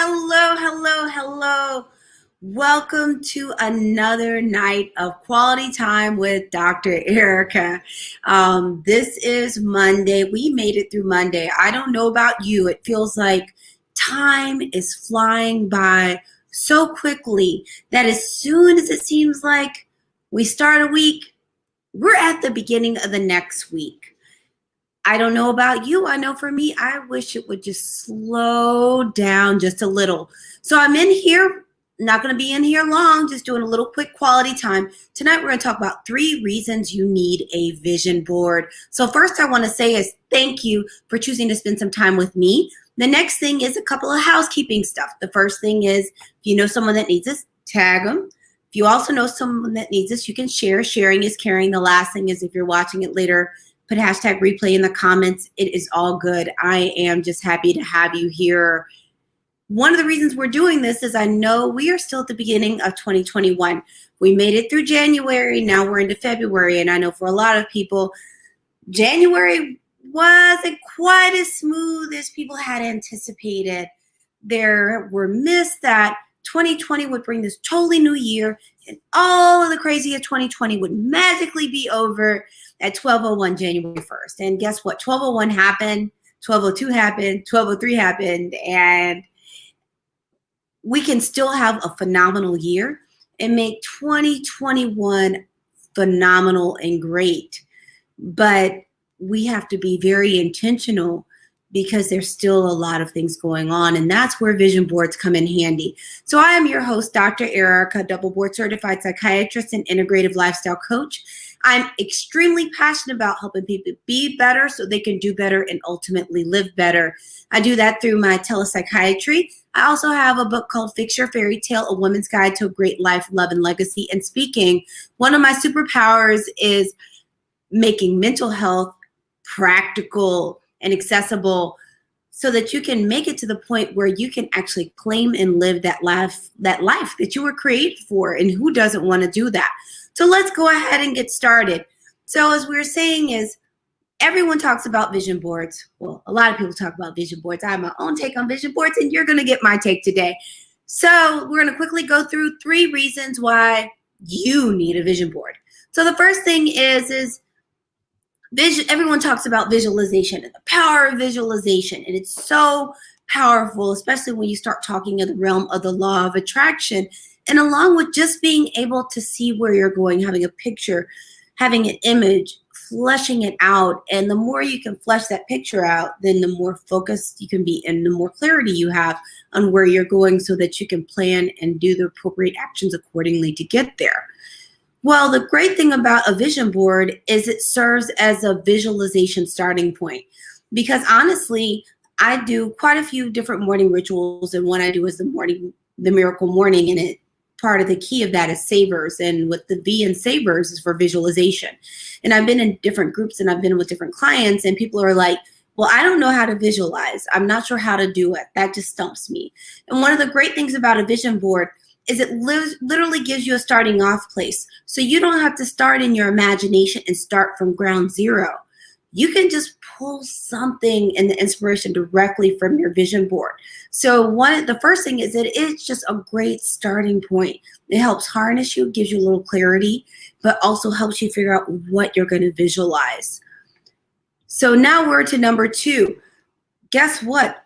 Hello. Welcome to another night of quality time with Dr. Ericka. This is Monday. We made it through Monday. I don't know about you. It feels like time is flying by so quickly that as soon as it seems like we start a week, we're at the beginning of the next week. I don't know about you. I know for me, I wish it would just slow down just a little. So I'm in here, not going to be in here long, just doing a little quick quality time. Tonight, we're going to talk about 3 reasons you need a vision board. So first I want to say is thank you for choosing to spend some time with me. The next thing is a couple of housekeeping stuff. The first thing is, if you know someone that needs this, tag them. If you also know someone that needs this, you can share. Sharing is caring. The last thing is if you're watching it later, put hashtag replay in the comments. It is all good. I am just happy to have you here. One of the reasons we're doing this is I know we are still at the beginning of 2021. We made it through January. Now we're into February. And I know for a lot of people, January wasn't quite as smooth as people had anticipated. There were myths that 2020 would bring this totally new year and all of the crazy of 2020 would magically be over at 12:01 January 1st. And guess what? 12:01 happened, 12:02 happened, 12:03 happened, and we can still have a phenomenal year and make 2021 phenomenal and great. But we have to be very intentional because there's still a lot of things going on, and that's where vision boards come in handy. So I am your host, Dr. Ericka, double board certified psychiatrist and integrative lifestyle coach. I'm extremely passionate about helping people be better so they can do better and ultimately live better. I do that through my telepsychiatry. I also have a book called Fix Your Fairy Tale, A Woman's Guide to a Great Life, Love, and Legacy. And speaking, one of my superpowers is making mental health practical and accessible so that you can make it to the point where you can actually claim and live that life that you were created for. And who doesn't want to do that? So let's go ahead and get started. So as we were saying is, everyone talks about vision boards. Well, a lot of people talk about vision boards. I have my own take on vision boards, and you're going to get my take today. So we're going to quickly go through 3 reasons why you need a vision board. So the first thing is vision. Everyone talks about visualization and the power of visualization, and it's so powerful, especially when you start talking in the realm of the law of attraction. And along with just being able to see where you're going, having a picture, having an image, fleshing it out. And the more you can flesh that picture out, then the more focused you can be and the more clarity you have on where you're going so that you can plan and do the appropriate actions accordingly to get there. Well, the great thing about a vision board is it serves as a visualization starting point. Because honestly, I do quite a few different morning rituals, and one I do is the miracle morning, and part of the key of that is savers, and with the V in savers is for visualization. And I've been in different groups and I've been with different clients, and people are like, well, I don't know how to visualize. I'm not sure how to do it. That just stumps me. And one of the great things about a vision board is it literally gives you a starting off place. So you don't have to start in your imagination and start from ground zero. You can just pull something and the inspiration directly from your vision board. So the first thing is that it's just a great starting point. It helps harness you, gives you a little clarity, but also helps you figure out what you're going to visualize. So now we're to number 2. Guess what?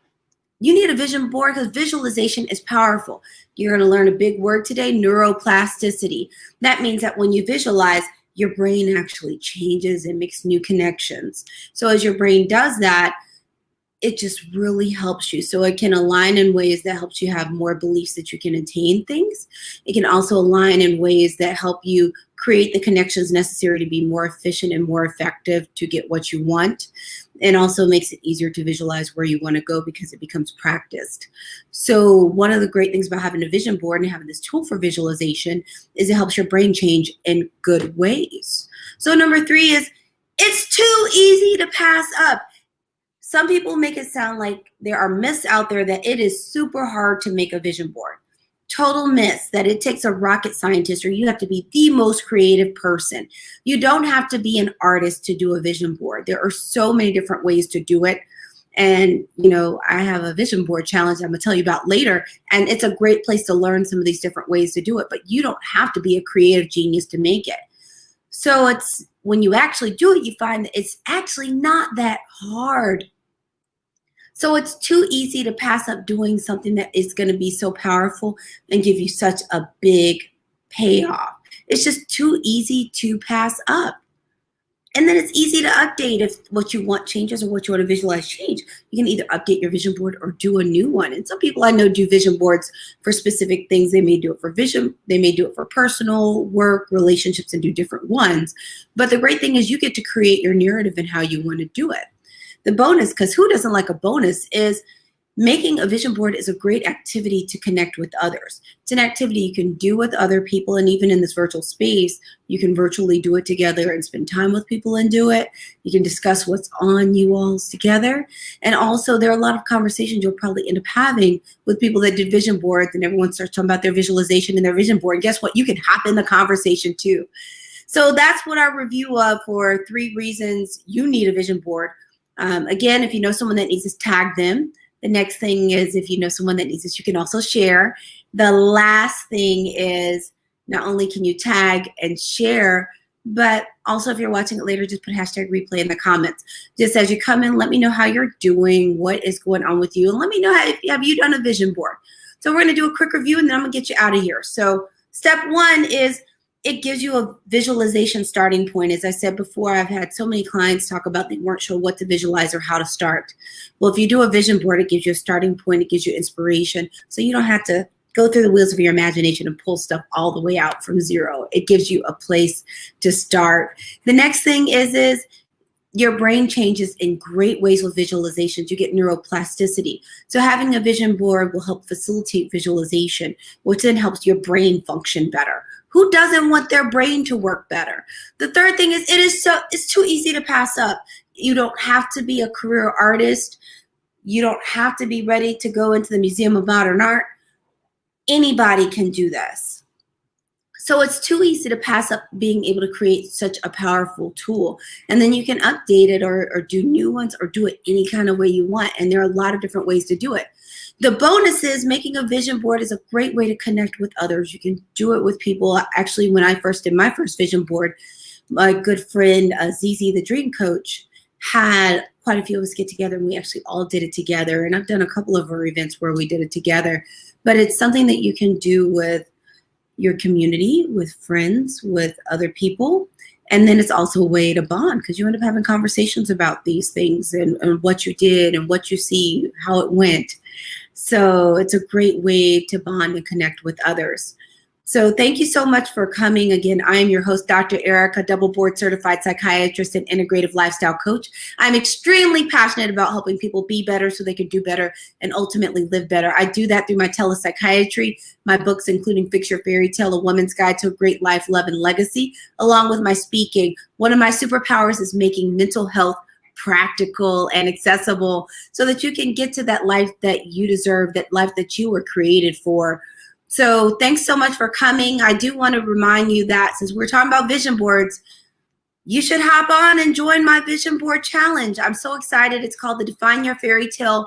You need a vision board because visualization is powerful. You're going to learn a big word today, neuroplasticity. That means that when you visualize, your brain actually changes and makes new connections. So as your brain does that, it just really helps you. So it can align in ways that helps you have more beliefs that you can attain things. It can also align in ways that help you create the connections necessary to be more efficient and more effective to get what you want. And also makes it easier to visualize where you want to go because it becomes practiced. So one of the great things about having a vision board and having this tool for visualization is it helps your brain change in good ways. So number 3 is it's too easy to pass up. Some people make it sound like there are myths out there that it is super hard to make a vision board. Total myths that it takes a rocket scientist or you have to be the most creative person. You don't have to be an artist to do a vision board. There are so many different ways to do it. And, I have a vision board challenge I'm going to tell you about later. And it's a great place to learn some of these different ways to do it. But you don't have to be a creative genius to make it. So it's when you actually do it, you find that it's actually not that hard. So it's too easy to pass up doing something that is going to be so powerful and give you such a big payoff. It's just too easy to pass up. And then it's easy to update if what you want changes or what you want to visualize change. You can either update your vision board or do a new one. And some people I know do vision boards for specific things. They may do it for vision. They may do it for personal, work, relationships, and do different ones. But the great thing is you get to create your narrative and how you want to do it. The bonus, because who doesn't like a bonus, is making a vision board is a great activity to connect with others. It's an activity you can do with other people, and even in this virtual space, you can virtually do it together and spend time with people and do it. You can discuss what's on you all's together. And also, there are a lot of conversations you'll probably end up having with people that did vision boards, and everyone starts talking about their visualization and their vision board. And guess what? You can hop in the conversation too. So that's what our review of for 3 reasons you need a vision board. Again, if you know someone that needs this, tag them. The next thing is if you know someone that needs this, you can also share. The last thing is not only can you tag and share, but also if you're watching it later, just put #replay in the comments. Just as you come in, let me know how you're doing, what is going on with you, and let me know have you done a vision board. So we're going to do a quick review, and then I'm going to get you out of here. So step 1 is it gives you a visualization starting point. As I said before, I've had so many clients talk about they weren't sure what to visualize or how to start. Well, if you do a vision board, it gives you a starting point. It gives you inspiration. So you don't have to go through the wheels of your imagination and pull stuff all the way out from zero. It gives you a place to start. The next thing is your brain changes in great ways with visualizations. You get neuroplasticity. So having a vision board will help facilitate visualization, which then helps your brain function better. Who doesn't want their brain to work better? The third thing is it's too easy to pass up. You don't have to be a career artist. You don't have to be ready to go into the Museum of Modern Art. Anybody can do this. So it's too easy to pass up being able to create such a powerful tool. And then you can update it or do new ones or do it any kind of way you want. And there are a lot of different ways to do it. The bonus is making a vision board is a great way to connect with others. You can do it with people. Actually, when I first did my first vision board, my good friend, Zizi, the dream coach, had quite a few of us get together, and we actually all did it together. And I've done a couple of our events where we did it together. But it's something that you can do with your community, with friends, with other people. And then it's also a way to bond because you end up having conversations about these things and what you did and what you see, how it went. So it's a great way to bond and connect with others. So thank you so much for coming. Again, I am your host, Dr. Ericka, double board certified psychiatrist and integrative lifestyle coach. I'm extremely passionate about helping people be better so they can do better and ultimately live better. I do that through my telepsychiatry, my books, including Fix Your Fairy Tale, A Woman's Guide to a Great Life, Love, and Legacy, along with my speaking. One of my superpowers is making mental health practical and accessible so that you can get to that life that you deserve, that life that you were created for. So thanks so much for coming. I do want to remind you that since we're talking about vision boards, you should hop on and join my vision board challenge. I'm so excited. It's called the Define Your Fairy Tale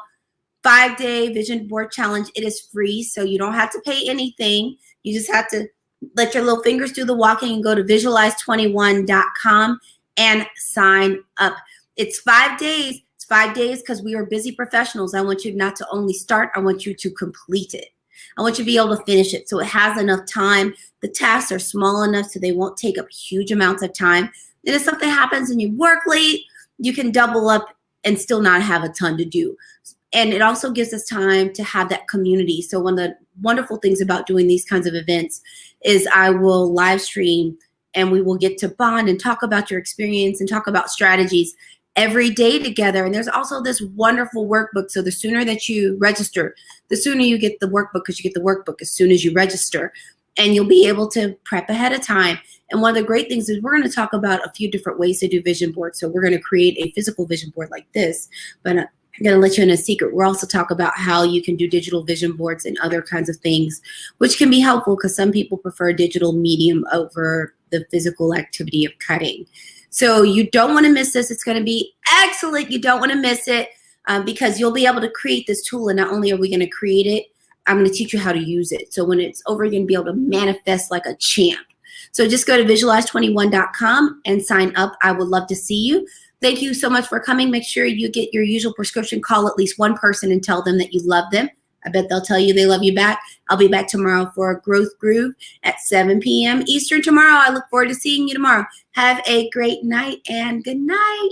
5-Day Vision Board Challenge. It is free, so you don't have to pay anything. You just have to let your little fingers do the walking and go to visualize21.com and sign up. It's 5 days. It's 5 days because we are busy professionals. I want you not to only start, I want you to complete it. I want you to be able to finish it so it has enough time. The tasks are small enough so they won't take up huge amounts of time. And if something happens and you work late, you can double up and still not have a ton to do. And it also gives us time to have that community. So one of the wonderful things about doing these kinds of events is I will live stream and we will get to bond and talk about your experience and talk about strategies every day together. And there's also this wonderful workbook. So the sooner that you register, the sooner you get the workbook, because you get the workbook as soon as you register, and you'll be able to prep ahead of time. And one of the great things is we're going to talk about a few different ways to do vision boards. So we're going to create a physical vision board like this, but I'm going to let you in a secret. We'll also talk about how you can do digital vision boards and other kinds of things, which can be helpful because some people prefer digital medium over the physical activity of cutting. So you don't want to miss this. It's going to be excellent. You don't want to miss it. because you'll be able to create this tool. And not only are we going to create it, I'm going to teach you how to use it. So when it's over, you're going to be able to manifest like a champ. So just go to visualize21.com and sign up. I would love to see you. Thank you so much for coming. Make sure you get your usual prescription. Call at least one person and tell them that you love them. I bet they'll tell you they love you back. I'll be back tomorrow for a Growth Groove at 7 p.m. Eastern tomorrow. I look forward to seeing you tomorrow. Have a great night and good night.